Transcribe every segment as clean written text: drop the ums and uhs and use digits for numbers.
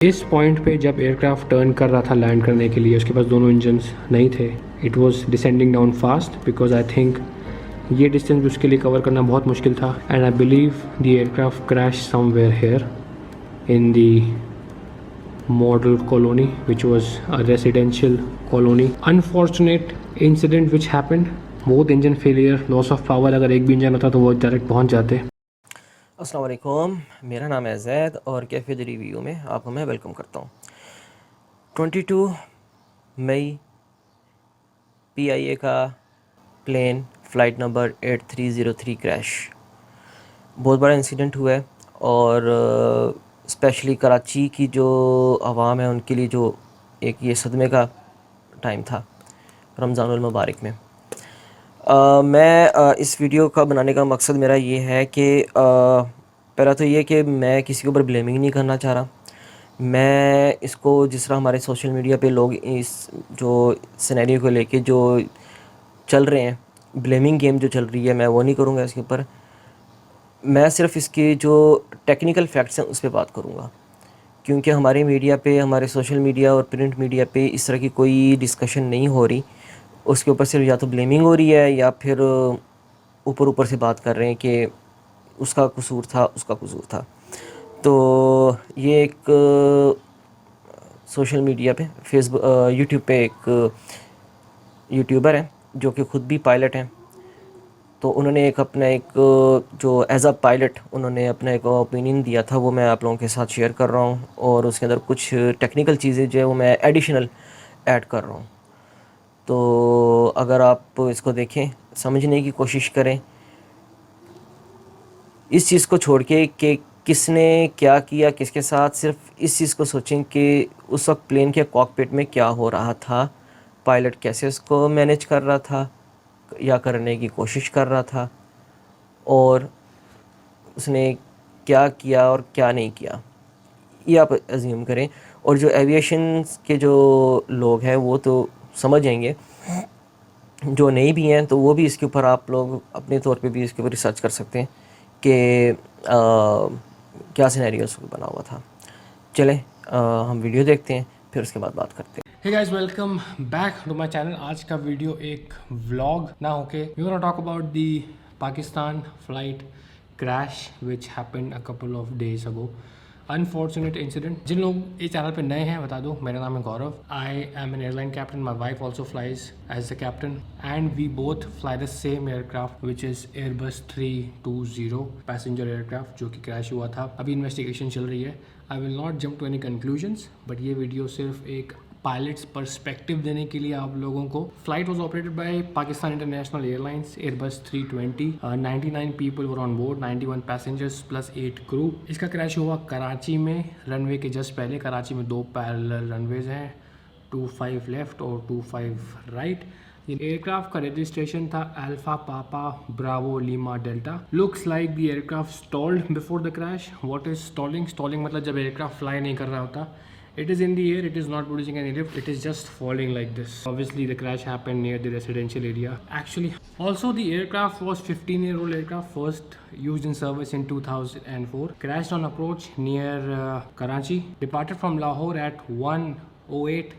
इस पॉइंट पे जब एयरक्राफ्ट टर्न कर रहा था लैंड करने के लिए, उसके पास दोनों इंजन्स नहीं थे। It was descending down fast because I think ये डिस्टेंस भी उसके लिए कवर करना बहुत मुश्किल था। And I believe the aircraft crash somewhere here in the model colony which was a residential colony. Unfortunate incident which happened, both engine failure, loss of power। अगर एक भी इंजन होता तो वो डायरेक्ट पहुंच जाते। अस्सलाम वालेकुम, मेरा नाम है ज़ैद और कैफ़े द रिव्यू में आपको मैं वेलकम करता हूँ। 22 मई PIA का प्लेन फ़्लाइट नंबर 8303 क्रैश, बहुत बड़ा इंसिडेंट हुआ है और स्पेशली कराची की जो आवाम है उनके लिए जो एक ये सदमे का टाइम था रमज़ानुल मुबारक में। मैं इस वीडियो का बनाने का मकसद मेरा ये है कि पहला तो ये कि मैं किसी के ऊपर ब्लेमिंग नहीं करना चाह रहा। मैं इसको जिस तरह हमारे सोशल मीडिया पे लोग इस जो सिनेरियो को लेके जो चल रहे हैं, ब्लेमिंग गेम जो चल रही है, मैं वो नहीं करूँगा इसके ऊपर। मैं सिर्फ इसके जो टेक्निकल फैक्ट्स हैं उस पर बात करूँगा, क्योंकि हमारे मीडिया पे, हमारे सोशल मीडिया और प्रिंट मीडिया पे इस तरह की कोई डिस्कशन नहीं हो रही। उसके ऊपर सिर्फ या तो ब्लेमिंग हो रही है या फिर ऊपर ऊपर से बात कर रहे हैं कि उसका कसूर था, उसका कसूर था। तो ये एक सोशल मीडिया पे फेसबुक यूट्यूब पे एक यूट्यूबर है जो कि ख़ुद भी पायलट हैं। तो उन्होंने एक अपना एक जो एज अ पायलट उन्होंने अपना एक ओपिनियन दिया था, वो मैं आप लोगों के साथ शेयर कर रहा हूँ और उसके अंदर कुछ टेक्निकल चीज़ें जो है वो मैं एडिशनल ऐड कर रहा हूँ। तो अगर आप इसको देखें, समझने की कोशिश करें, इस चीज़ को छोड़ के कि किसने क्या किया किसके साथ, सिर्फ इस चीज़ को सोचें कि उस वक्त प्लेन के कॉकपिट में क्या हो रहा था, पायलट कैसे उसको मैनेज कर रहा था या करने की कोशिश कर रहा था, और उसने क्या किया और क्या नहीं किया, ये आप अज्यूम करें। और जो एविएशन के जो लोग हैं वो तो समझ जाएंगे, जो नहीं भी हैं तो वो भी इसके ऊपर आप लोग अपने तौर पे भी इसके ऊपर रिसर्च कर सकते हैं कि क्या सिनेरियोस बना हुआ था। चलें हम वीडियो देखते हैं, फिर उसके बाद बात करते हैं। Hey guys, welcome back to my channel। आज का वीडियो एक व्लॉग ना होके we gonna talk about the Pakistan flight crash which happened a couple of days ago। Unfortunate incident. जिन लोग इस चैनल पे नए हैं बता दूं, मेरा नाम है Gaurav. I am an airline captain, my wife also flies as the captain and we both fly the same aircraft which is Airbus 320 passenger aircraft जो कि क्रैश हुआ था। अभी इन्वेस्टिगेशन चल रही है। I will not jump to any conclusions, but ये video सिर्फ एक पायलट्स पर्सपेक्टिव देने के लिए आप लोगों को। Flight was operated by Pakistan international airlines Airbus 320। 99 people were on board, 91 passengers plus 8 crew. इसका क्रैश हुआ कराची में, रनवे के जस्ट पहले। कराची में 2 पैरेलल रनवेज हैं, 25 लेफ्ट और 25 राइट। एयरक्राफ्ट का रजिस्ट्रेशन था अल्फा पापा Bravo Lima delta. Looks like the aircraft stalled before the crash. What is stalling? Stalling मतलब जब एयरक्राफ्ट फ्लाई नहीं कर रहा होता। It is in the air, it is not producing any lift, it is just falling like this. Obviously the crash happened near the residential area. Actually, also the aircraft was 15-year-old aircraft, first used in service in 2004. Crashed on approach near Karachi. Departed from Lahore at 1:08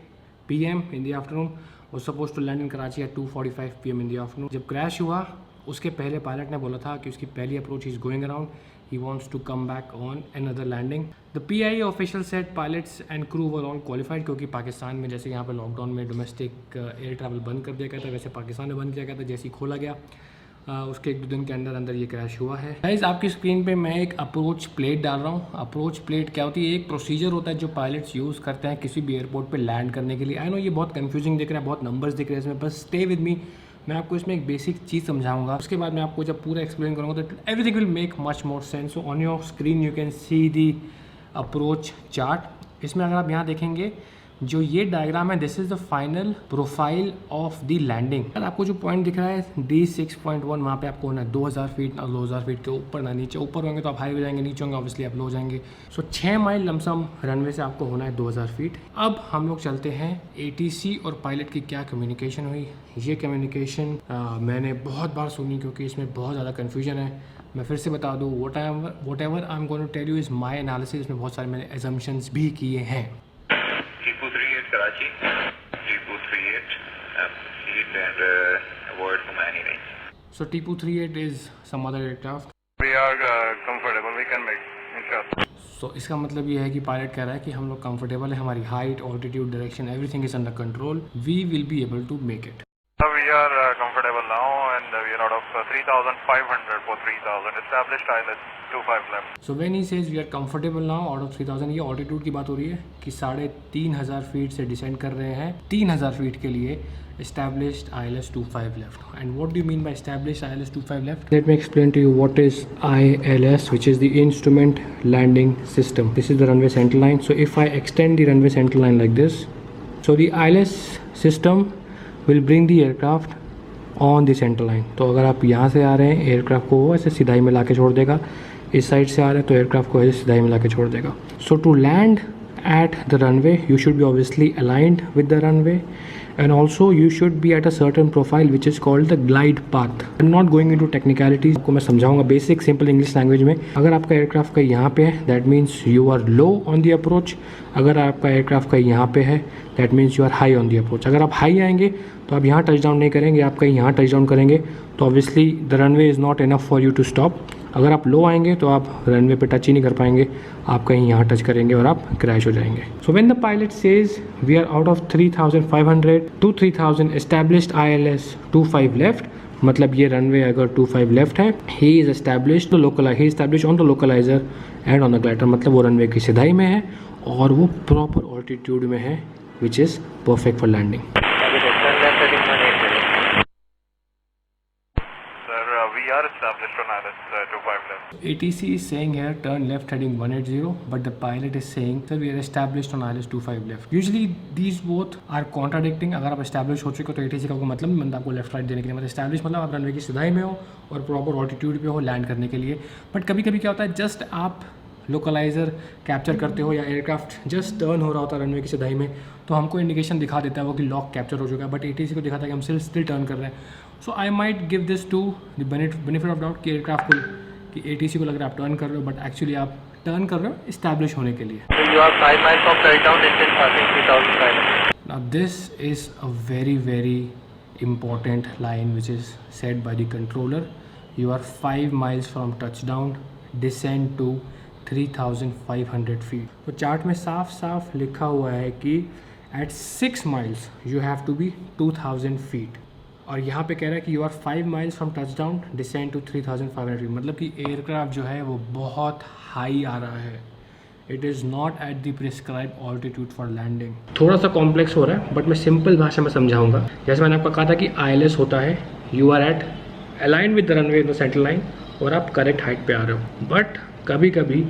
p.m. in the afternoon. Was supposed to land in Karachi at 2:45 p.m. in the afternoon. जब crash हुआ उसके पहले pilot ने बोला था कि उसकी पहली approach is going around, he wants to come back on another landing. The PIA official said pilots and crew were all qualified, क्योंकि पाकिस्तान में जैसे यहाँ पे लॉकडाउन में डोमेस्टिक एयर ट्रैवल बंद कर दिया गया था, वैसे पाकिस्तान में बंद किया गया था। जैसे ही खोला गया उसके 1-2 दिन के अंदर अंदर ये क्रैश हुआ है। गाइस आपकी स्क्रीन पे मैं एक अप्रोच प्लेट डाल रहा हूँ। अप्रोच प्लेट क्या होती है? एक प्रोसीजर होता है जो पायलट्स यूज़ करते हैं किसी भी एयरपोर्ट पे लैंड करने के लिए। आई नो ये बहुत कंफ्यूजिंग दिख रहा है, बहुत नंबर्स दिख रहे हैं इसमें, बस स्टे विद मी। मैं आपको इसमें एक बेसिक चीज़ समझाऊंगा, उसके बाद मैं आपको जब पूरा एक्सप्लेन करूँगा तो everything will make much more sense. So on your screen you can see the approach chart. इसमें अगर आप यहाँ देखेंगे जो ये डायग्राम है, this is the final profile of the landing. अगर आपको जो पॉइंट दिख रहा है D6.1, वहाँ पे आपको होना है 2000 फीट, ना 2000 फीट के ऊपर ना नीचे। ऊपर होंगे तो आप हाई हो जाएंगे, नीचे होंगे ऑब्वियसली आप लो हो जाएंगे। सो 6 माइल लमसम रनवे से आपको होना है 2000 फीट। अब हम लोग चलते हैं ATC और पायलट की क्या कम्युनिकेशन हुई। ये कम्युनिकेशन मैंने बहुत बार सुनी क्योंकि इसमें बहुत ज़्यादा कन्फ्यूजन है। मैं फिर से बता दूँ, whatever I am going to tell you is my analysis. इसमें बहुत सारे मैंने एजम्पशंस भी किए हैं। T238 Karachi, T238 seat and avoid Khumani range. So TPU-38 is some other aircraft. We are comfortable, we can make, inshallah. So इसका मतलब ये है कि पायलट कह रहा है कि हम लोग कंफर्टेबल है, हमारी height, altitude, direction, everything is under control, we will be able to make it. We are comfortable now and we are out of 3,500 for 3,000 established ILS 25 left. So when he says we are comfortable now out of 3000, ये altitude की बात हो रही है कि 3,500 feet से descend कर रहे हैं 3,000 फीट के लिए established ILS 25 left. And what do you mean by established ILS 25 left? Let me explain to you what is ILS, which is the instrument landing system. This is the runway center line. So if I extend the runway center line like this, so the ILS system will bring the aircraft on the center line. तो अगर आप यहाँ से आ रहे हैं, aircraft को वो ऐसे सिधाई में ला के छोड़ देगा, इस साइड से आ रहे हैं तो एयरक्राफ्ट को ऐसे सिधाई में ला के छोड़ देगा। So to land at the runway, you should be obviously aligned with the runway, and also you should be at a certain profile which is called the glide path. I'm not going into technicalities, आपको मैं समझाऊंगा basic simple English language में। अगर आपका aircraft का यहाँ पे है, that means you are low on the approach. अगर आपका एयरक्राफ्ट का यहाँ पे है, that means you are high on the approach. अगर आप हाई आएंगे तो आप यहाँ टच डाउन नहीं करेंगे, आप कहीं यहाँ टच डाउन करेंगे तो obviously the runway is not enough for you to stop. अगर आप लो आएंगे तो आप रनवे पे टच ही नहीं कर पाएंगे, आप कहीं यहाँ टच करेंगे और आप क्रैश हो जाएंगे। So when the pilot says we are out of 3,500 to 3,000 established ILS 25 left, मतलब ये रनवे अगर 25 लेफ्ट है, he is established on the localiser and on the glider, मतलब वो रनवे की सिधाई में है और वो प्रॉपर ऑल्टीट्यूड में है, which is perfect for landing. We are established on ILS 25 left. ATC is saying here turn left heading 180, but the pilot is saying sir we are established on ILS 25 left. Usually these both are contradicting. अगर आप established हो चुके हो तो ATC का कोई मतलब नहीं बनता आपको लेफ्ट राइट देने के लिए, मतलब established मतलब आप रनवे की सिधाई में हो और प्रॉपर ऑल्टीट्यूड पे हो लैंड करने के लिए। बट कभी कभी क्या होता है, जस्ट आप लोकलाइजर कैप्चर करते हो या एयरक्राफ्ट जस्ट टर्न हो रहा होता है रनवे की सिधाई में, तो हमको इंडिकेशन दिखा देता है वो कि लॉक कैप्चर हो चुका है, बट ATC को दिखाता है कि हम स्टिल टर्न कर रहे हैं। So I might give this to the benefit of doubt कि एयरक्राफ्ट को कि ATC को लग रहा है आप टर्न कर रहे हो, बट एक्चुअली आप टर्न कर रहे हो इस्टेब्लिश होने के लिए। You are 5 miles from touchdown, distance passing 3,500. Now this is a very very important line which is said by the controller. You are 5 miles from touchdown, descend to 3,500 feet. तो chart में साफ साफ लिखा हुआ है कि at 6 miles you have to be 2,000 feet, और यहाँ पे कह रहा है कि you are 5 miles from touchdown descend to 3,500 feet, मतलब कि एयरक्राफ्ट जो है वो बहुत हाई आ रहा है। It is not at the prescribe altitude for landing. थोड़ा सा कॉम्प्लेक्स हो रहा है बट मैं सिंपल भाषा में समझाऊंगा। जैसे मैंने आपको कहा था कि ILS होता है you are at align with the runway in the centre line और आप करेक्ट हाइट पे आ रहे हो, बट कभी कभी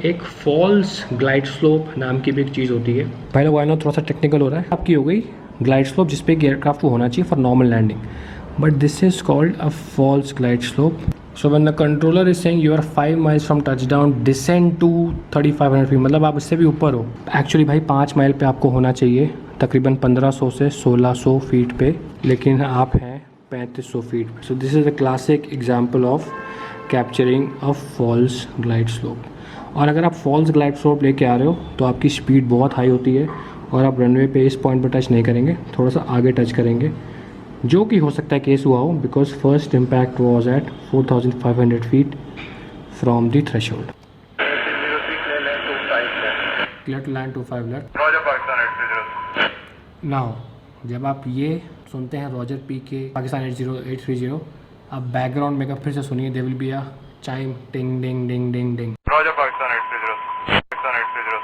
एक फॉल्स ग्लाइड स्लोप नाम की भी एक चीज़ होती है। पहले वो आना थोड़ा सा टेक्निकल हो रहा है, आपकी हो गई ग्लाइड स्लोप जिसपे कि एयरक्राफ्ट को होना चाहिए for normal landing, but this is called a false glide slope. So when the controller is saying you are 5 miles from touchdown descend to 3,500 feet, मतलब आप इससे भी ऊपर हो। एक्चुअली भाई 5 माइल पे आपको होना चाहिए तकरीबन 1500 से 1600 फीट पे, लेकिन आप हैं 3500 फीट पे। So this is a classic example of capturing a false glide slope. और अगर आप फॉल्स ग्लाइड स्लोप लेके आ रहे हो तो आपकी स्पीड बहुत हाई होती है और आप रनवे पे इस पॉइंट पर टच नहीं करेंगे, थोड़ा सा आगे टच करेंगे, जो कि हो सकता है केस हुआ हो because first impact was at 4,500 feet from the threshold. Clear to land 25 left. Roger, Pakistan 830. Now जब आप ये सुनते हैं रॉजर पी के पाकिस्तान 830, आप बैकग्राउंड में फिर से सुनिए, they will be a chyme टिंग डिंग डिंग डिंग डिंग। Roger, Pakistan 830. Pakistan 830.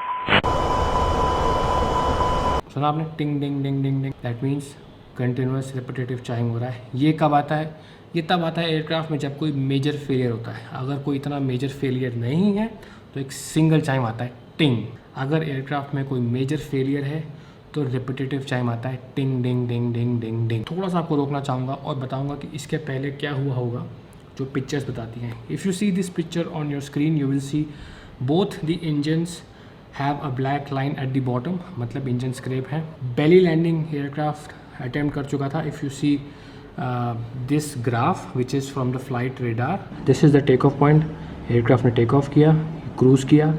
सुना आपने, ting ding ding ding ding, that means continuous repetitive chime हो रहा है। ये कब आता है? ये तब आता है एयरक्राफ्ट में जब कोई मेजर फेलियर होता है। अगर कोई इतना मेजर फेलियर नहीं है तो एक सिंगल चाइम आता है टिंग। अगर एयरक्राफ्ट में कोई मेजर फेलियर है तो रिपीटेटिव चाइम आता है टिंग डिंग डिंग डिंग डिंग डिंग। थोड़ा सा आपको रोकना चाहूँगा और बताऊँगा कि इसके पहले क्या हुआ होगा जो पिक्चर्स बताती हैं। If you see this picture on your screen you will see both the engines have a black line at the bottom, मतलब इंजन स्क्रैप है। बेली लैंडिंग एयरक्राफ्ट अटैम्प्ट कर चुका था। If you see this graph which is from the flight radar. This is the take off point. Aircraft ने take off किया, cruise किया.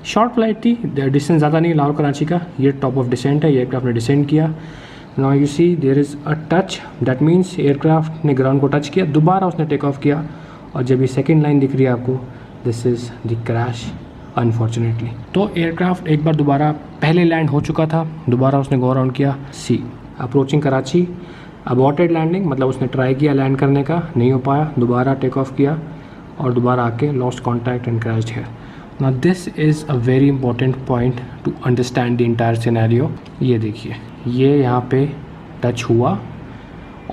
Short flight थी, distance ज़्यादा नहीं लाहौर कराची का. ये टॉप ऑफ डिसेंट है, एयरक्राफ्ट ने डिसेंड किया. Now you see there is a touch, that means aircraft ने ग्राउंड को टच किया, दोबारा उसने टेक ऑफ किया. और जब ये सेकेंड लाइन दिख रही है आपको, this is the crash unfortunately. तो एयरक्राफ्ट एक बार दोबारा पहले लैंड हो चुका था, दोबारा उसने गो अराउंड किया. सी अप्रोचिंग कराची, अबॉर्टेड लैंडिंग, मतलब उसने ट्राई किया लैंड करने का, नहीं हो पाया, दोबारा टेक ऑफ किया और दोबारा आके lost contact and crashed here. Now this is a very important point two understand the entire scenario. ये देखिए, ये यहाँ पे टच हुआ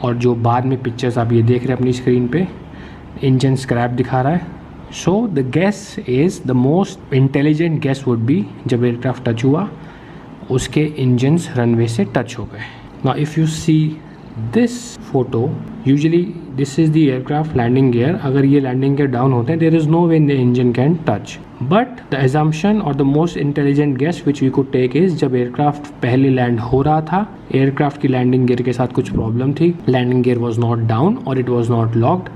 और जो बाद में पिक्चर्स आप ये देख रहे हैं अपनी स्क्रीन पे, इंजन स्क्रैप दिखा रहा है. So the guess is, the most intelligent guess would be, जब एयरक्राफ्ट टच हुआ उसके इंजन्स रनवे से टच हो गए. Now if you see this photo, usually this is the aircraft landing gear. अगर ये लैंडिंग गियर डाउन होते हैं, there is no way the engine can touch. But the assumption और the most intelligent guess which we could take is, जब aircraft पहले land हो रहा था, एयरक्राफ्ट की लैंडिंग गियर के साथ कुछ प्रॉब्लम थी, landing gear was not down और it was not locked.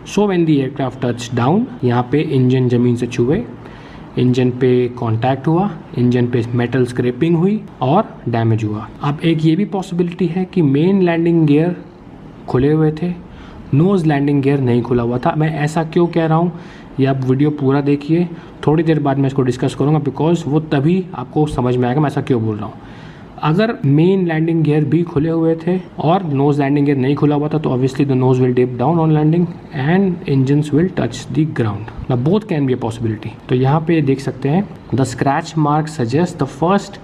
So when the aircraft touch down, यहाँ पे इंजन ज़मीन से छुए, इंजन पे कांटेक्ट हुआ, इंजन पे मेटल स्क्रैपिंग हुई और डैमेज हुआ. अब एक ये भी पॉसिबिलिटी है कि मेन लैंडिंग गियर खुले हुए थे, नोज़ लैंडिंग गियर नहीं खुला हुआ था. मैं ऐसा क्यों कह रहा हूँ, ये आप वीडियो पूरा देखिए, थोड़ी देर बाद मैं इसको डिस्कस करूँगा, बिकॉज वो तभी आपको समझ में आएगा मैं ऐसा क्यों बोल रहा हूँ. अगर मेन लैंडिंग गियर भी खुले हुए थे और नोज़ लैंडिंग गियर नहीं खुला हुआ था, तो obviously the nose will dip down on landing and engines will touch the ground. Now both can be a possibility. तो यहाँ पे देख सकते हैं, the scratch mark suggest the first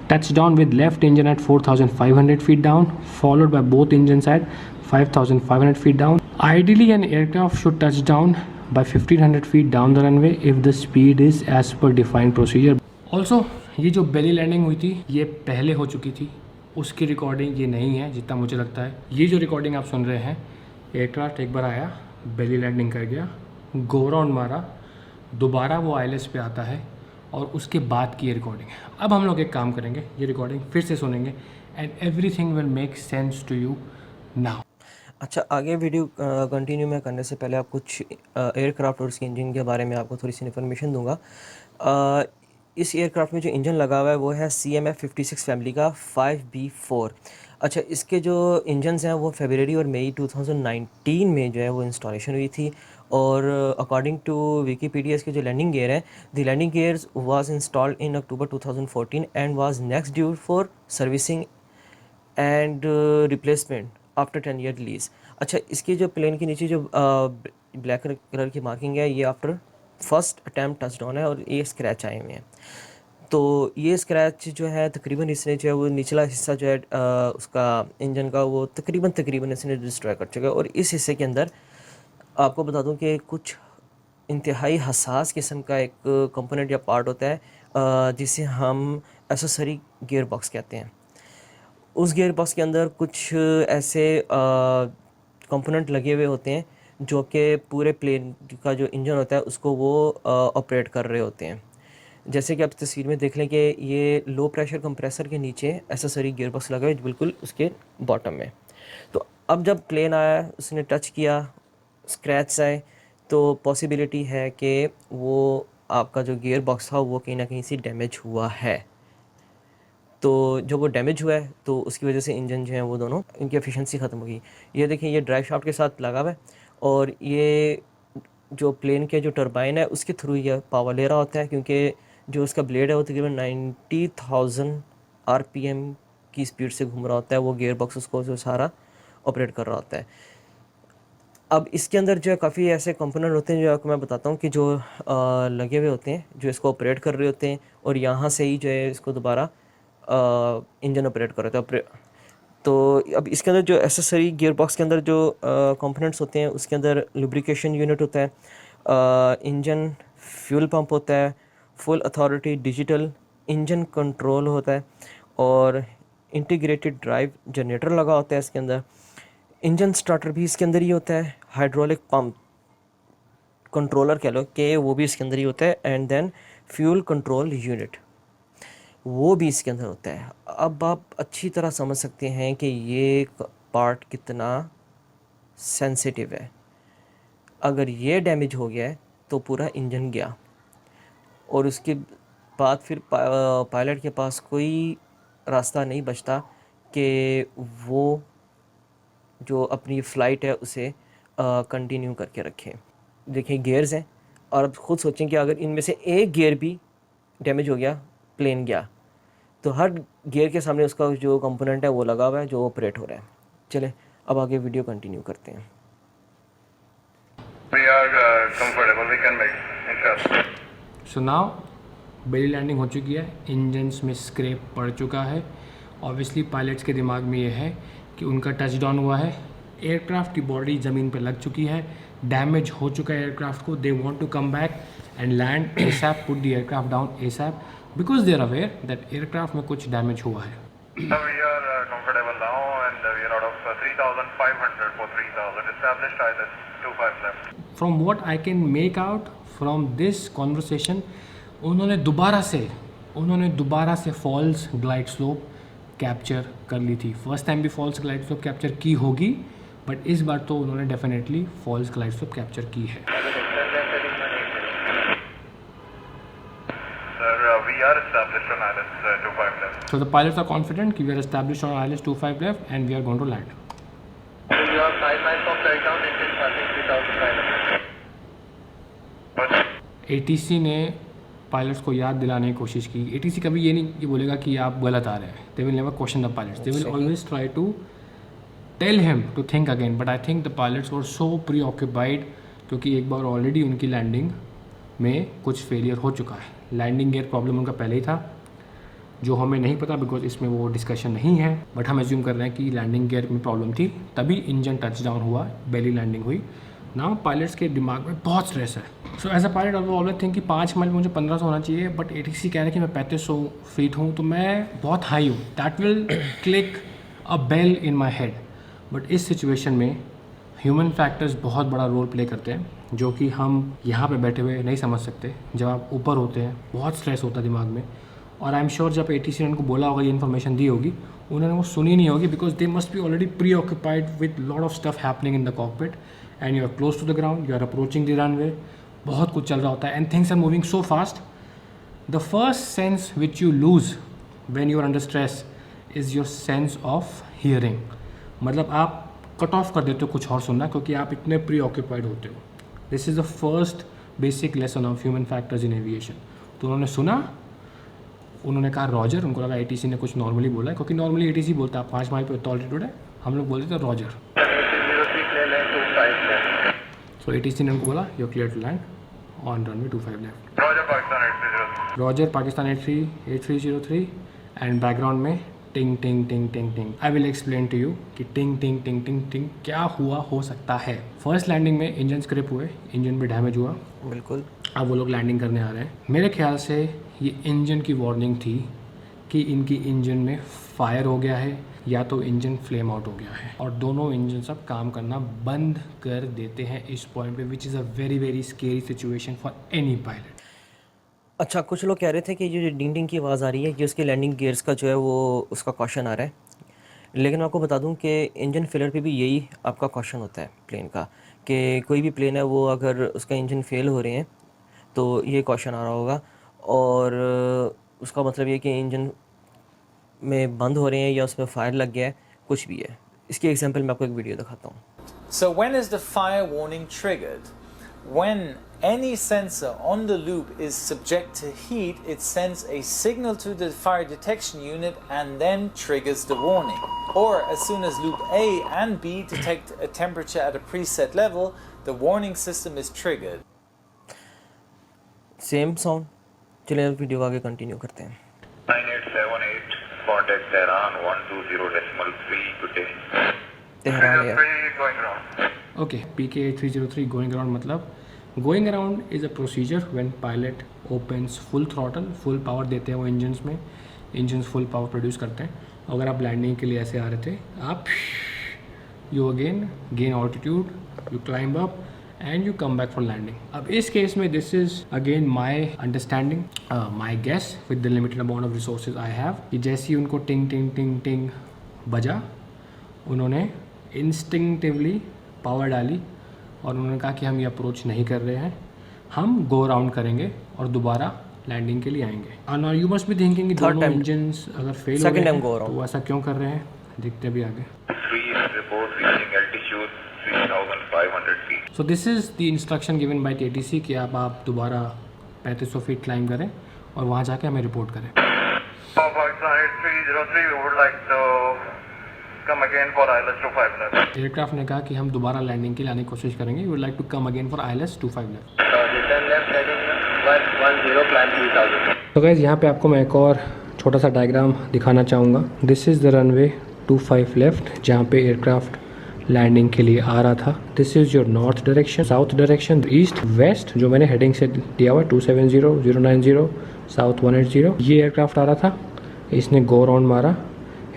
touchdown with left engine at 4,500 feet down, followed by both engines at 5,500 feet down. Ideally, an aircraft should touch down by 1,500 feet down the runway if the speed is as per defined procedure. Also, ये जो बेली landing हुई थी, ये पहले हो चुकी थी, उसकी रिकॉर्डिंग ये नहीं है जितना मुझे लगता है. ये जो रिकॉर्डिंग आप सुन रहे हैं, एयरक्राफ्ट एक बार आया, बेली लैंडिंग कर गया, गो राउंड मारा, दोबारा वो ILS पे आता है और उसके बाद की ये रिकॉर्डिंग है. अब हम लोग एक काम करेंगे, ये रिकॉर्डिंग फिर से सुनेंगे and everything will make sense to you now. अच्छा, आगे वीडियो कंटिन्यू में करने से पहले आप कुछ एयरक्राफ्ट और उसके इंजन के बारे में आपको थोड़ी सी इन्फॉर्मेशन दूंगा. इस एयरक्राफ्ट में जो इंजन लगा हुआ है वो है CMF56 फैमिली का 5B4. अच्छा, इसके जो इंजन्स हैं वो फरवरी और मई 2019 में जो है वो इंस्टॉलेशन हुई थी. और अकॉर्डिंग टू विकीपीडिया इसके जो लैंडिंग गियर है, the landing gears was installed in October 2014 and was next due for servicing and replacement after 10 year lease. अच्छा, इसकी जो प्लेन के नीचे जो ब्लैक कलर की मार्किंग है, ये आफ्टर फर्स्ट अटैम्प्ट टचडाउन है और ये स्क्रैच आए हुए हैं. तो ये स्क्रैच जो है तकरीबन इसने जो है वो निचला हिस्सा जो है उसका इंजन का, वो तकरीबन इसने डिस्ट्रॉय कर चुका है. और इस हिस्से के अंदर आपको बता दूं कि कुछ इंतहाई हसास किस्म का एक कंपोनेंट या पार्ट होता है जिसे हम एक्सेसरी गियर बॉक्स कहते हैं. उस गियर बॉक्स के अंदर कुछ ऐसे कंपोनेंट लगे हुए होते हैं जो कि पूरे प्लेन का जो इंजन होता है उसको वो ऑपरेट कर रहे होते हैं. जैसे कि आप तस्वीर में देख लें कि ये लो प्रेशर कंप्रेसर के नीचे एक्सेसरी गियर बॉक्स लगा है बिल्कुल उसके बॉटम में. तो अब जब प्लेन आया, उसने टच किया, स्क्रैच आए, तो पॉसिबिलिटी है कि वो आपका जो गियर बॉक्स था वो कहीं ना कहीं से डैमेज हुआ है. तो जब वो डैमेज हुआ है तो उसकी वजह से इंजन जो है वो दोनों इनकी एफिशिएंसी ख़त्म हो गई. ये देखिए, ये ड्राइव शाफ्ट के साथ लगा हुआ है और ये जो प्लेन के जो टरबाइन है उसके थ्रू ये पावर ले रहा होता है, क्योंकि जो उसका ब्लेड है वो तकरीबन 90,000 RPM की स्पीड से घूम रहा होता है. वो गियर बॉक्स उसको जो सारा ऑपरेट कर रहा होता है. अब इसके अंदर जो है काफ़ी ऐसे कंपोनेंट होते हैं जो आपको मैं बताता हूँ कि जो लगे हुए होते हैं, जो इसको ऑपरेट कर रहे होते हैं और यहाँ से ही जो है इसको दोबारा इंजन ऑपरेट कर रहे थे. तो अब इसके अंदर जो एक्सेसरी गियर बॉक्स के अंदर जो कंपोनेंट्स होते हैं उसके अंदर लुब्रिकेशन यूनिट होता है, इंजन फ्यूल पंप होता है, full authority digital engine control होता है और इंटीग्रेटेड ड्राइव जनरेटर लगा होता है इसके अंदर. इंजन स्टार्टर भी इसके अंदर ही होता है, हाइड्रोलिक पंप कंट्रोलर कह लो कि वो भी इसके अंदर ही होता है, and then fuel control unit वो भी इसके अंदर होता है. अब आप अच्छी तरह समझ सकते हैं कि ये पार्ट कितना सेंसिटिव है। अगर ये डैमेज हो गया है तो पूरा इंजन गया, और उसके बाद फिर पायलट के पास कोई रास्ता नहीं बचता कि वो जो अपनी फ़्लाइट है उसे कंटिन्यू करके रखें। देखिए गियर्स हैं, और अब खुद सोचें कि अगर इनमें से एक गियर भी डैमेज हो गया, प्लेन गया, तो हर गियर के सामने उसका जो कंपोनेंट है वो लगा हुआ है जो ऑपरेट हो रहा है। चलें अब आगे वीडियो कंटिन्यू करते हैं। We are comfortable. We can make inshallah. So now belly landing हो चुकी है, इंजन्स में स्क्रैप पड़ चुका है। ऑब्वियसली पायलट्स के दिमाग में ये है कि उनका टच डाउन हुआ है, एयरक्राफ्ट की बॉडी ज़मीन पर लग चुकी है, डैमेज हो चुका है एयरक्राफ्ट को। They want to come back and land ASAP, put the aircraft down ASAP, because they are aware that aircraft में कुछ डैमेज हुआ है। So we are comfortable now, and we are out of 3,500 for 3,000. Established ILS 25 left. From what I can make out from this conversation, उन्होंने दोबारा से false glide slope capture कर ली थी। फर्स्ट टाइम भी फॉल्स ग्लाइड स्लोप कैप्चर की होगी, but इस बार तो उन्होंने definitely false glide slope capture की है। Sir, we are established on ILS 25 left. So the pilots are confident कि we are established on ILS 25 left and we are going to land. So you are 5 miles from Fairtown, engine passing 3,500. But ATC ने pilots को याद दिलाने की कोशिश की। ATC कभी ये नहीं बोलेगा कि आप गलत आ रहे हैं। They will never question the pilots. They will always try to tell him to think again. But I think the pilots were so preoccupied क्योंकि एक बार ऑलरेडी उनकी लैंडिंग में कुछ फेलियर हो चुका है। लैंडिंग गियर प्रॉब्लम उनका पहले ही था, जो हमें नहीं पता बिकॉज इसमें वो डिस्कशन नहीं है, बट हम एज्यूम कर रहे हैं कि लैंडिंग गियर में प्रॉब्लम थी, तभी इंजन टच डाउन हुआ, बेली लैंडिंग हुई। नाउ पायलट्स के दिमाग में बहुत स्ट्रेस है। So as a pilot I always think कि 5 माइल मुझे 1500 होना चाहिए, बट ATC कह रहे हैं कि मैं 3500 फीट हूँ, तो मैं बहुत हाई हूँ। That will click a bell in my head. But इस सिचुएशन में ह्यूमन फैक्टर्स बहुत बड़ा रोल प्ले करते हैं, जो कि हम यहाँ पे बैठे हुए नहीं समझ सकते। जब आप ऊपर होते हैं बहुत स्ट्रेस होता है दिमाग में, और आई एम श्योर जब ATC ने उनको बोला होगा, ये इन्फॉर्मेशन दी होगी, उन्होंने वो सुनी नहीं होगी, because they must be already preoccupied with lot of stuff happening in the cockpit and you are close to the ground, you are approaching the runway, बहुत कुछ चल रहा होता है and things are moving so fast. The first sense which you lose when you are under stress is your sense of hearing. मतलब आप cut off कर देते हो कुछ और सुनना, क्योंकि आप इतने प्री ऑक्यूपाइड होते हो। This is the first basic lesson of human factors in aviation. तो उन्होंने सुना, उन्होंने कहा रॉजर, उनको लगा ATC ने कुछ नॉर्मली बोला है, क्योंकि नॉर्मली ATC बोलता है 5 माइल पे ऑल्टीट्यूड है, हम लोग बोलते थे roger. 03 clear land 25 left. So ATC ने उनको बोला you are clear to land on runway 25 left. Roger, Pakistan 830. Roger Pakistan 8303 and background में ting ting ting ting ting. I will explain to you कि टिंग टिंग टिंग टिंग टिंग क्या हुआ हो सकता है। फर्स्ट लैंडिंग में इंजन स्क्रैप हुए, इंजन भी डैमेज हुआ। बिल्कुल। अब वो लोग लैंडिंग करने आ रहे हैं। मेरे ख्याल से ये इंजन की वार्निंग थी कि इनकी इंजन में फायर हो गया है या तो इंजन फ्लेम आउट हो गया है, और दोनों इंजन सब काम करना बंद कर देते हैं इस पॉइंट पे, which is a very very scary situation for any pilot. अच्छा, कुछ लोग कह रहे थे कि ये जो डिंग डिंग की आवाज़ आ रही है, कि उसके लैंडिंग गियर्स का जो है वो उसका क्वेश्चन आ रहा है। लेकिन मैं आपको बता दूं कि इंजन फेलियर पे भी यही आपका क्वेश्चन होता है प्लेन का, कि कोई भी प्लेन है वो अगर उसका इंजन फेल हो रहे हैं तो ये क्वेश्चन आ रहा होगा, और उसका मतलब ये कि इंजन में बंद हो रहे हैं या उसमें फायर लग गया है, कुछ भी है। इसकी एग्जांपल मैं आपको एक वीडियो दिखाता हूँ। So when is the fire warning triggered? When any sensor on the loop is subject to heat, it sends a signal to the fire detection unit and then triggers the warning. Or as soon as loop A and B detect a temperature at a preset level, the warning system is triggered. Same sound. चलिए अब video आगे continue करते हैं। 9878, contact Tehran 120.3 today. Tehran है। 3 going around. Okay, PK 8303 going around मतलब going around is a procedure when pilot opens full throttle, full power देते हैं वो इंजन्स में, इंजन्स फुल पावर प्रोड्यूस करते हैं। अगर आप लैंडिंग के लिए ऐसे आ रहे थे, आप you again gain altitude, you climb up and you come back for landing. अब इस केस में this is again my understanding, my guess with the limited amount of resources I have, कि जैसे ही उनको टिंग टिंग टिंग टिंग बजा, उन्होंने इंस्टिंक्टिवली पावर डाली और उन्होंने कहा कि हम ये अप्रोच नहीं कर रहे हैं, हम गो अराउंड करेंगे और दोबारा लैंडिंग के लिए आएंगे। और यू मस्ट बी थिंकिंग कि दोनों इंजन्स अगर फेल हो गए हैं तो वो ऐसा क्यों कर रहे हैं, देखते भी आगे। सो this is the instruction given by TTC कि आप दोबारा 3500 फीट क्लाइम करें और वहाँ जाके हमें रिपोर्ट करें। एयरक्राफ्ट ने कहा कि हम दोबारा लैंडिंग के लिए आने की कोशिश करेंगे, we would like to come again for ILS 25 left. तो गाइस यहाँ पे आपको मैं एक और छोटा सा डायग्राम दिखाना चाहूँगा। This is the runway 25 left जहाँ पे एयरक्राफ्ट लैंडिंग के लिए आ रहा था। This is your north direction, south direction, east west जो मैंने हेडिंग से दिया हुआ 270, 090, साउथ 180। ये एयरक्राफ्ट आ रहा था, इसने गो राउंड मारा।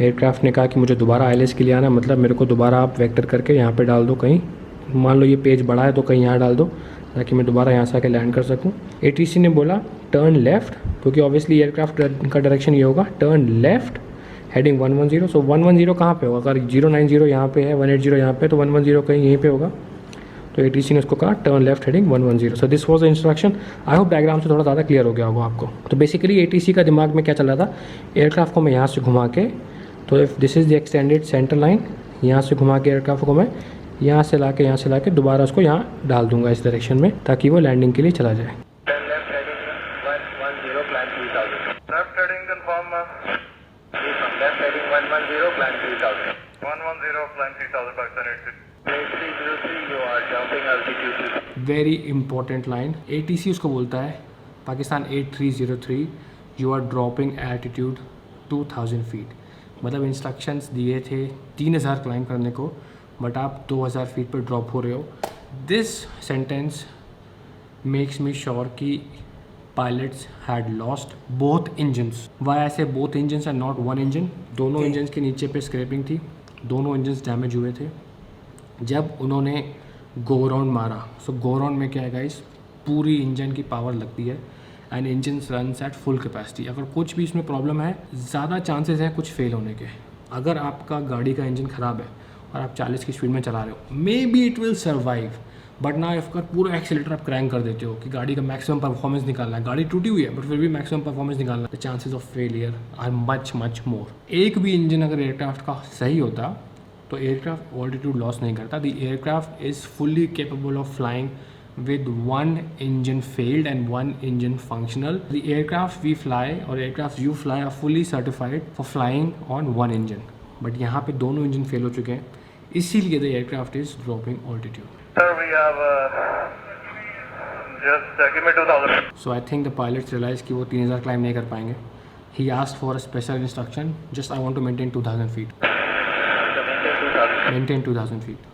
एयरक्राफ्ट ने कहा कि मुझे दोबारा ILS के लिए आना, मतलब मेरे को दोबारा आप वेक्टर करके यहाँ पे डाल दो कहीं, मान लो ये पेज बड़ा है तो कहीं यहाँ डाल दो ताकि मैं दोबारा यहाँ से आके लैंड कर सकूँ। ATC ने बोला टर्न लेफ्ट, क्योंकि ऑब्वियसली एयरक्राफ्ट का डायरेक्शन ये होगा टर्न लेफ्ट हेडिंग 110। सो 110 कहाँ पे होगा, अगर 090 यहाँ पे है, 180 यहाँ पे, तो 110 कहीं यहीं पे होगा। तो ATC ने उसको कहा turn left heading 110। So this was the instruction. I hope diagram से थोड़ा ज़्यादा क्लियर हो गया होगा आपको। तो बेसिकली ATC का दिमाग में क्या चल रहा था, एयरक्राफ्ट को मैं यहाँ से घुमा के, तो if this is the extended centre line, यहाँ से घुमा के एयरक्राफ्ट को मैं यहाँ से ला के दोबारा उसको यहाँ डाल दूंगा इस डायरेक्शन में, ताकि वो लैंडिंग के लिए चला जाए। वेरी इंपॉर्टेंट लाइन, ATC उसको बोलता है Pakistan 8303, you are dropping altitude 2000 feet. मतलब इंस्ट्रक्शंस दिए थे 3000 क्लाइंब करने को, बट आप 2000 फीट पर ड्रॉप हो रहे हो। This sentence makes me sure कि pilots had lost both engines. Why ऐसे both engines and not one engine? दोनों इंजन्स के नीचे पे स्क्रैपिंग थी, दोनों इंजन्स डैमेज हुए थे जब उन्होंने गो राउंड मारा। सो गो राउंड में क्या है गाइस, पूरी इंजन की पावर लगती है and engine runs at full capacity. अगर कुछ भी इसमें प्रॉब्लम है, ज़्यादा चांसेस हैं कुछ फेल होने के। अगर आपका गाड़ी का इंजन ख़राब है और आप 40 की स्पीड में चला रहे हो, may be it will survive, but ना अगर पूरा एक्सीलेटर आप क्रैंक कर देते हो कि गाड़ी का मैक्सिमम परफॉर्मेंस निकालना है, गाड़ी टूटी हुई है बट फिर भी मैक्सिमम परफॉर्मेंस निकालना है, the chances of failure are much much more. एक भी इंजन अगर एयरक्राफ्ट का सही होता तो एयरक्राफ्ट ऑल्टीट्यूड लॉस नहीं करता। The aircraft is fully capable of flying with one engine failed and one engine functional. The aircraft we fly or aircraft you fly are fully certified for flying on one engine. But यहाँ पे दोनों engine fail हो चुके हैं, इसीलिए the aircraft is dropping altitude. Sir, we have just give me 2000. So I think the pilots realized कि वो 3000 climb नहीं कर पाएंगे. He asked for a special instruction. Just I want to maintain 2000 feet. Maintain 2000 feet.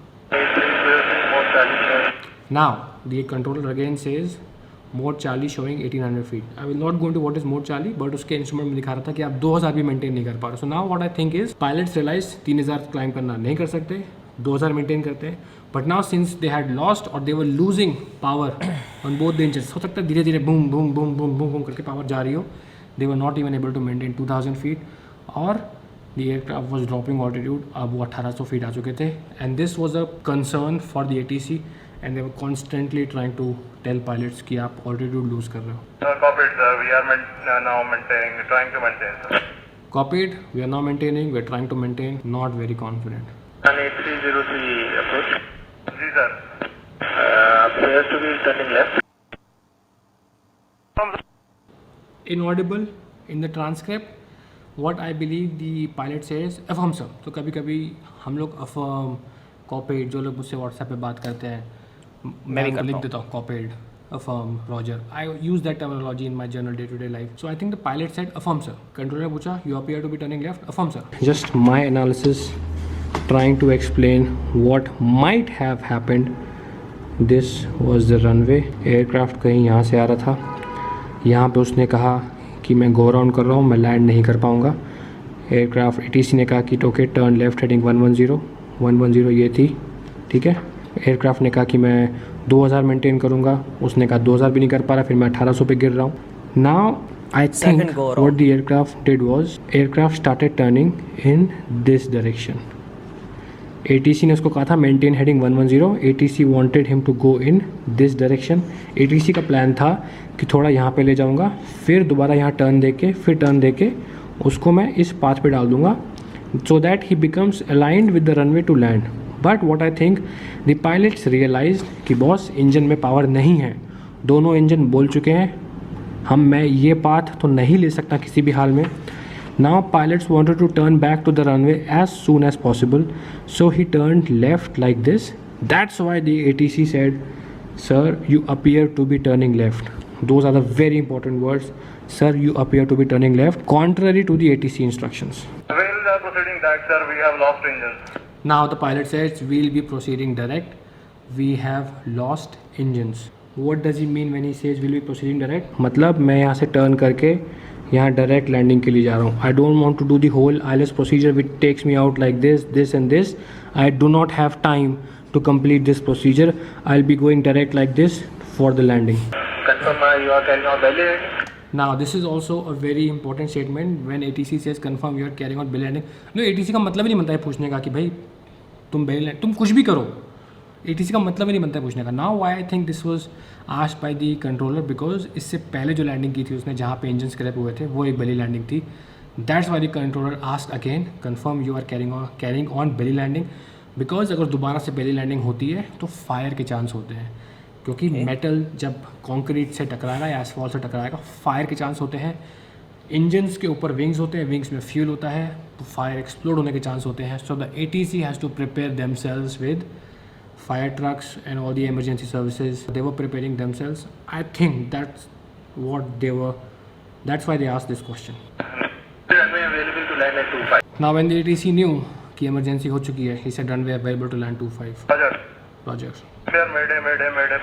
Now the controller again says mode Charlie showing 1800 feet. I will not go into what is mode Charlie, but उसके instrument में दिखा रहा था कि आप 2000 भी maintain नहीं कर पा रहे। So now what I think is pilots realize 3000 climb करना नहीं कर सकते, 2000 मेंटेन करते हैं। But now since they had lost or they were losing power on both the engines, हो सकता है धीरे धीरे boom boom boom boom boom boom करके पावर जा रही हो। They were not even able to maintain 2000 feet और the aircraft was dropping altitude. अब वो 1800 फीट आ चुके थे and this was a concern for the ATC. And they were constantly trying to tell pilots कि आप altitude lose कर रहे हो। Sir, copied, sir. We are now maintaining, trying to maintain, sir. Copied. We are now maintaining. We are trying to maintain. Not very confident. 8303 approach. Ji sir. Appears to be turning left. Inaudible in the transcript. What I believe the pilot says affirm sir. तो कभी कभी हम लोग affirm, copied, जो लोग मुझसे WhatsApp पे बात करते हैं, मैं भी लिख देता हूँ copied, affirm, Roger. I use that terminology in my general day-to-day life. So I think the pilot said affirm sir. Controller ने पूछा you appear to be turning left. Affirm sir. Just my analysis, trying to explain what might have happened. This was the runway. Aircraft कहीं यहाँ से आ रहा था, यहाँ पे उसने कहा कि मैं गो राउंड कर रहा हूँ, मैं लैंड नहीं कर पाऊँगा। एयरक्राफ्ट ATC ने कहा कि ओके टर्न लेफ्ट हेडिंग 110 ये थी, ठीक है। एयरक्राफ्ट ने कहा कि मैं 2000 मेंटेन करूँगा, उसने कहा 2000 भी नहीं कर पा रहा, फिर मैं 1800 पे गिर रहा हूँ। Now I think what the aircraft did was aircraft started turning in this direction. ATC ने उसको कहा था maintain heading 110। ATC wanted him to go in this direction. ATC का प्लान था कि थोड़ा यहाँ पे ले जाऊँगा, फिर दोबारा यहाँ टर्न देके, फिर टर्न देके उसको मैं इस पाथ पे डाल दूँगा, so that he becomes aligned with the runway to land. But what I think the pilots realized कि बॉस इंजन में पावर नहीं है, दोनों इंजन बोल चुके हैं मैं ये पाथ तो नहीं ले सकता किसी भी हाल में. Now pilots wanted to turn back to the runway as soon as possible, so he turned left like this. That's why the ATC said, sir, you appear to be turning left. Those are the very important words. Sir, you appear to be turning left, contrary to the ATC instructions. While proceeding that, sir, we have lost engines. Now the pilot says, we'll be proceeding direct. We have lost engines. What does he mean when he says we'll be proceeding direct? मतलब मैं यहाँ से turn करके यहाँ direct landing के लिए जा रहा हूँ. I don't want to do the whole ILS procedure which takes me out like this and this. I do not have time to complete this procedure. I'll be going direct like this for the landing. Confirm you are carrying on belly landing. Now this is also a very important statement when ATC says confirm you are carrying out belly landing. No, ATC का मतलब ही नहीं बनता है पूछने का कि भाई तुम belly landing, तुम कुछ भी करो. ATC का मतलब ही नहीं बनता है पूछने का. Now why I think this was asked by the controller because इससे पहले जो लैंडिंग की थी उसने जहाँ पे इंजन स्क्रैप हुए थे वो एक belly landing थी. That's why the controller asked again confirm you are carrying on belly landing. Because अगर दोबारा से बेली लैंडिंग होती है तो फायर के चांस होते हैं, क्योंकि मेटल जब कंक्रीट से टकराएगा या एसफॉल्ट से टकराएगा फायर के चांस होते हैं. इंजन्स के ऊपर विंग्स होते हैं, विंग्स में फ्यूल होता है तो फायर एक्सप्लोड होने के चांस होते हैं. So the ATC has to prepare themselves with fire trucks and all the emergency services. They were preparing themselves. I think that's what they were, that's why they asked this question. Runway available to land at 25. Now when the ATC knew कि emergency हो चुकी है, he said runway available to land 25. Roger. Roger. Sir, Mayday,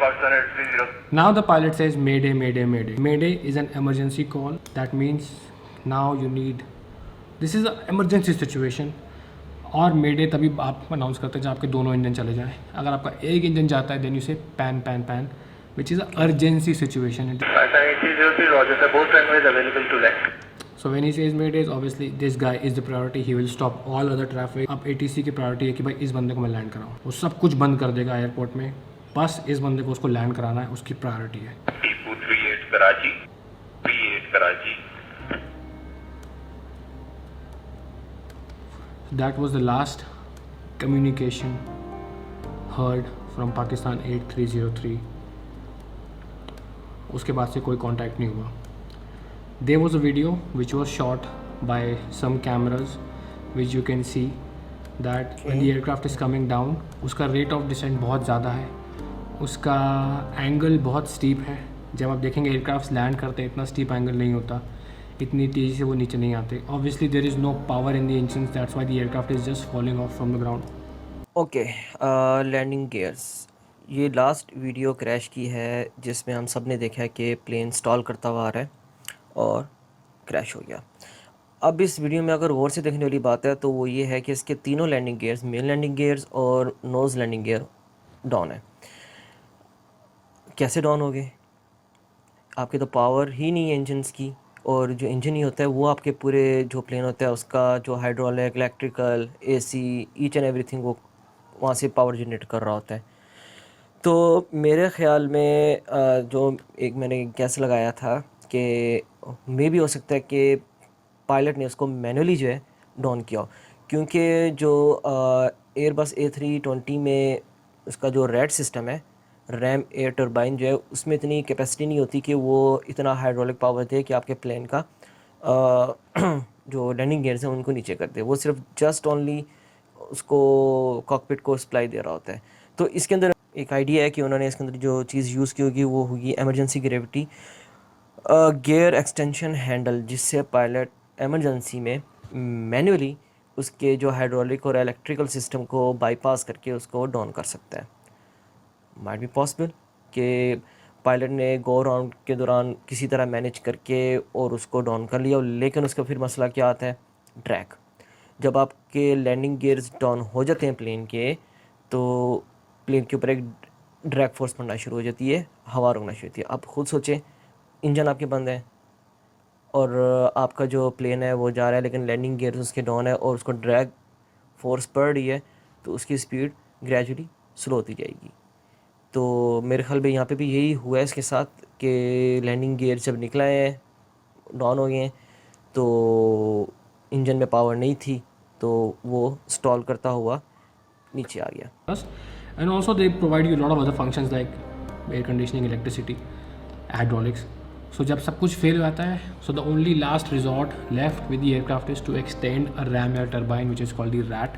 Pakistan 830. Now the pilot says Mayday, Mayday, Mayday. Mayday is an emergency call. That means now you need. This is an emergency situation. और Mayday तभी आप announce करते हैं जब आपके दोनों engine चले जाएं. अगर आपका एक इंजन जाता है then you say pan, which is an urgency situation. Pakistan 830, Roger. Sir, both runways available to land. So when he says Mayday, obviously this guy is the priority. He will stop all other traffic. अब ATC की priority है कि भाई इस बंदे को मैं land कराऊँ. वो सब कुछ बंद कर देगा एयरपोर्ट में, बस इस बंदे को उसको लैंड कराना है, उसकी प्रायोरिटी है. Tipu 38 Karachi. 38 Karachi. That was the last communication heard from Pakistan 8303. उसके बाद से कोई कांटेक्ट नहीं हुआ. There was a video which was shot by some cameras which you can see that when the aircraft is coming down, उसका rate of descent बहुत ज़्यादा है, उसका एंगल बहुत स्टीप है. जब आप देखेंगे एयरक्राफ्ट लैंड करते हैं इतना स्टीप एंगल नहीं होता, इतनी तेज़ी से वो नीचे नहीं आते. Obviously there is no power in the engine, that's why the aircraft is just falling off from the ground. Okay, landing gears. ये लास्ट वीडियो क्रैश की है जिसमें हम सब ने देखा है कि प्लेन स्टॉल करता हुआ आ रहा है और क्रैश हो गया. अब इस वीडियो में अगर गौर से देखने वाली बात है तो वो ये है कि इसके तीनों landing gears, main landing gears और नोज़ लैंडिंग गियर डाउन है. कैसे डाउन हो गए? आपके तो पावर ही नहीं है इंजन्स की, और जो इंजन ही होता है वो आपके पूरे जो प्लेन होता है उसका जो hydraulic, electrical, AC, each and everything वो वहाँ से पावर जनरेट कर रहा होता है. तो मेरे ख्याल में जो एक मैंने गैस लगाया था कि मे भी हो सकता है कि पायलट ने उसको मैनुअली जो है डाउन किया हो, क्योंकि जो एयरबस A320 में उसका जो रैट सिस्टम है, रैम एयर टर्बाइन जो है, उसमें इतनी कैपेसिटी नहीं होती कि वो इतना हाइड्रोलिक पावर दे कि आपके प्लेन का जो लैंडिंग गियर्स हैं उनको नीचे कर दे. वो सिर्फ जस्ट ओनली उसको कॉकपिट को सप्लाई दे रहा होता है. तो इसके अंदर एक आइडिया है कि उन्होंने इसके अंदर जो चीज़ यूज़ की होगी वो होगी emergency gravity gear extension handle, जिससे पायलट एमरजेंसी में मैन्युअली उसके जो हाइड्रोलिक और इलेक्ट्रिकल सिस्टम को बाईपास करके उसको डाउन कर सकता है. माइट बी पॉसिबल कि पायलट ने गो राउंड के दौरान किसी तरह मैनेज करके और उसको डाउन कर लिया, लेकिन उसका फिर मसला क्या आता है? ड्रैग. जब आपके लैंडिंग गियर्स डाउन हो जाते हैं प्लेन के, तो प्लेन के ऊपर एक ड्रैग फोर्स पड़ना शुरू हो जाती है, हवा रुकना शुरू होती है. आप खुद सोचें, इंजन आपके बंद है और आपका जो प्लेन है वो जा रहा है, लेकिन लैंडिंग गियर्स उसके डाउन है और उसको ड्रैग फोर्स पड़ रही है, तो उसकी स्पीड ग्रेजुअली स्लो होती जाएगी। तो मेरे ख्याल में यहाँ पे भी यही हुआ है इसके साथ कि लैंडिंग गियर जब निकला है डाउन हो गए हैं, तो इंजन में पावर नहीं थी, तो वो स्टॉल करता हुआ नीचे आ गया। And also they provide you a lot of other functions like air conditioning, electricity, hydraulics. So जब सब कुछ फेल हो जाता है, so the only last resort left with the aircraft is to extend a ram air turbine which is called the RAT.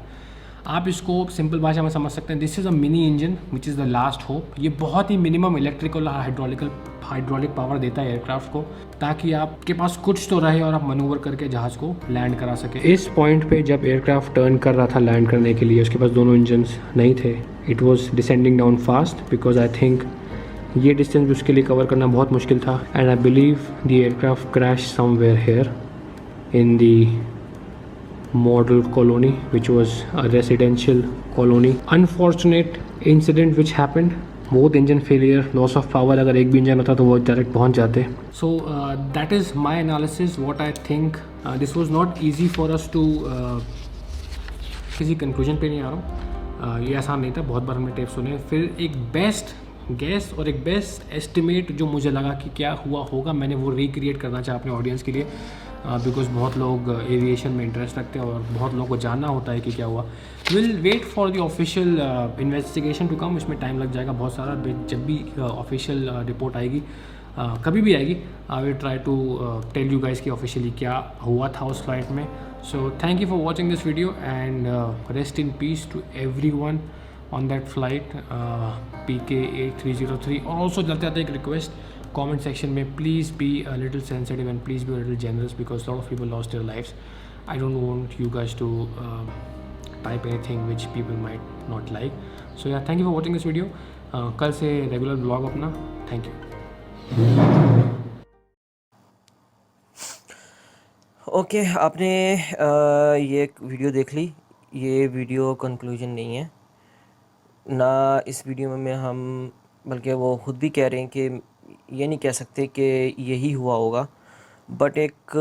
आप इसको simple भाषा में समझ सकते हैं, this is a mini engine which is the last hope. ये बहुत ही minimum electrical hydraulic power देता है एयरक्राफ्ट को, ताकि आपके पास कुछ तो रहे और आप मनूवर करके जहाज़ को लैंड करा सके। इस पॉइंट पे जब एयरक्राफ्ट टर्न कर रहा था लैंड करने के लिए, उसके पास दोनों इंजन्स नहीं थे। It was descending down fast because I think ये डिस्टेंस उसके लिए कवर करना बहुत मुश्किल था। And I believe the aircraft crash somewhere here in the model colony, which was a residential colony. Unfortunate incident which happened, both engine failure, loss of power. अगर एक भी इंजन होता तो वो डायरेक्ट पहुंच जाते। So that is my analysis, what I think. This was not easy for us to किसी conclusion पे नहीं आ रहा हूँ। ये आसान नहीं था, बहुत बार हमने टेप सुने। फिर एक बेस्ट गैस और एक बेस्ट एस्टिमेट जो मुझे लगा कि क्या हुआ होगा, मैंने वो रिक्रिएट करना चाहा अपने ऑडियंस के लिए, बिकॉज बहुत लोग एविएशन में इंटरेस्ट रखते हैं और बहुत लोगों को जानना होता है कि क्या हुआ। Will wait for the official investigation to come. इसमें टाइम लग जाएगा बहुत सारा। जब भी ऑफिशियल रिपोर्ट आएगी, कभी भी आएगी, I will try to tell you guys कि ऑफिशियली क्या हुआ था उस फ्लाइट में। So thank you for watching this video and rest in peace to everyone on that flight PK8303। और also जाते जाते एक रिक्वेस्ट, comment section में please be a little sensitive and please be a little generous because a lot of people lost their lives. I don't want you guys to type anything which people might not like. So yeah, thank you for watching this video. कल से regular blog अपना। Thank you. Okay, आपने ये video देख ली। ये video conclusion नहीं है ना। इस वीडियो में हम, बल्कि वो ख़ुद भी कह रहे हैं कि ये नहीं कह सकते कि यही हुआ होगा, बट एक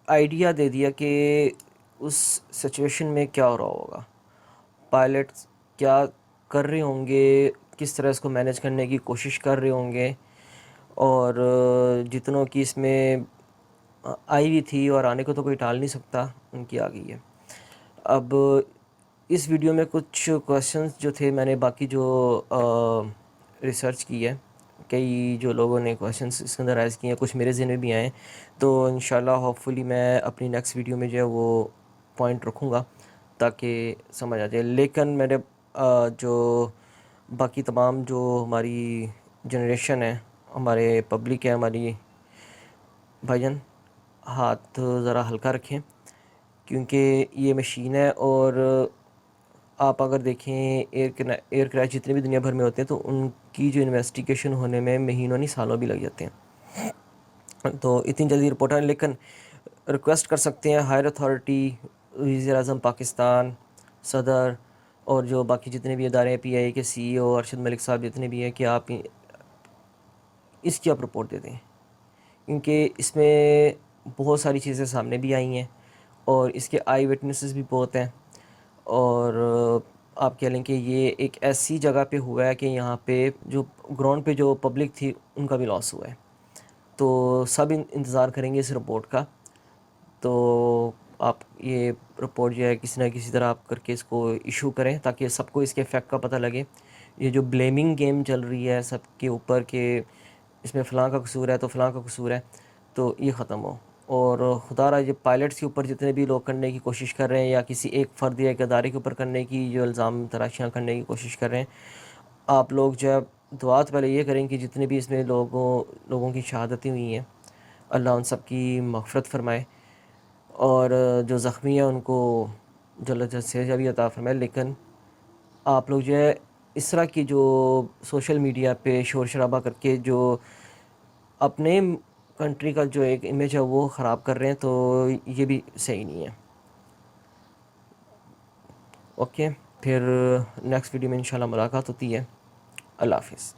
आइडिया दे दिया कि उस सिचुएशन में क्या हो रहा होगा, पायलट्स क्या कर रहे होंगे, किस तरह इसको मैनेज करने की कोशिश कर रहे होंगे, और जितनों की इसमें आई हुई थी और आने को तो कोई टाल नहीं सकता, उनकी आ गई है। अब इस वीडियो में कुछ क्वेश्चंस जो थे, मैंने बाकी जो रिसर्च की है, कई जो लोगों ने क्वेश्चंस इसके अंदर राइज़ किए हैं, कुछ मेरे ज़हन में भी आए, तो इंशाल्लाह होपफुली मैं अपनी नेक्स्ट वीडियो में जो है वो पॉइंट रखूँगा ताकि समझ आ जाए। लेकिन मेरे जो बाकी तमाम जो हमारी जनरेशन है, हमारे पब्लिक है, हमारी भाईजान, हाथ ज़रा हल्का रखें, क्योंकि ये मशीन है। और आप अगर देखें एयर क्रैश जितने भी दुनिया भर में होते हैं, तो उनकी जो इन्वेस्टिगेशन होने में महीनों नहीं सालों भी लग जाते हैं, तो इतनी जल्दी रिपोर्ट आए। लेकिन रिक्वेस्ट कर सकते हैं हायर अथॉरिटी, वज़ीर-ए-आज़म पाकिस्तान, सदर और जो बाकी जितने भी इदारे हैं, PIA के CEO अरशद मलिक साहब जितने भी हैं, कि आप इसकी आप रिपोर्ट दे दें, क्योंकि इसमें बहुत सारी चीज़ें सामने भी आई हैं और इसके आई विटनेसेस भी बहुत हैं। और आप कह लें कि ये एक ऐसी जगह पे हुआ है कि यहाँ पे जो ग्राउंड पे जो पब्लिक थी उनका भी लॉस हुआ है। तो सब इंतज़ार करेंगे इस रिपोर्ट का। तो आप ये रिपोर्ट जो है किसी ना किसी तरह आप करके इसको इशू करें, ताकि सबको इसके इफ़ेक्ट का पता लगे। ये जो ब्लेमिंग गेम चल रही है सबके ऊपर कि इसमें फ़लाँ का कसूर है तो फ़लाँ का कसूर है, तो ये ख़त्म हो। और खुदा रहा ये पायलट्स के ऊपर जितने भी लोग करने की कोशिश कर रहे हैं, या किसी एक फ़र्द या एक अदारे के ऊपर करने की जो इल्ज़ाम तराशियाँ करने की कोशिश कर रहे हैं, आप लोग जो है दुआ तो पहले ये करें कि जितने भी इसमें लोगों की शहादतें हुई हैं, अल्लाह उन सब की मग़फ़िरत फ़रमाए, और जो ज़ख्मी है उनको जल्द से जल्द भी अता फ़रमाए। लेकिन आप लोग जो है इस तरह की जो सोशल मीडिया पे शोर शराबा करके जो अपने कंट्री का जो एक इमेज है वो ख़राब कर रहे हैं, तो ये भी सही नहीं है। ओके, फिर नेक्स्ट वीडियो में इंशाल्लाह मुलाकात होती है। अल्लाह हाफ़िज़।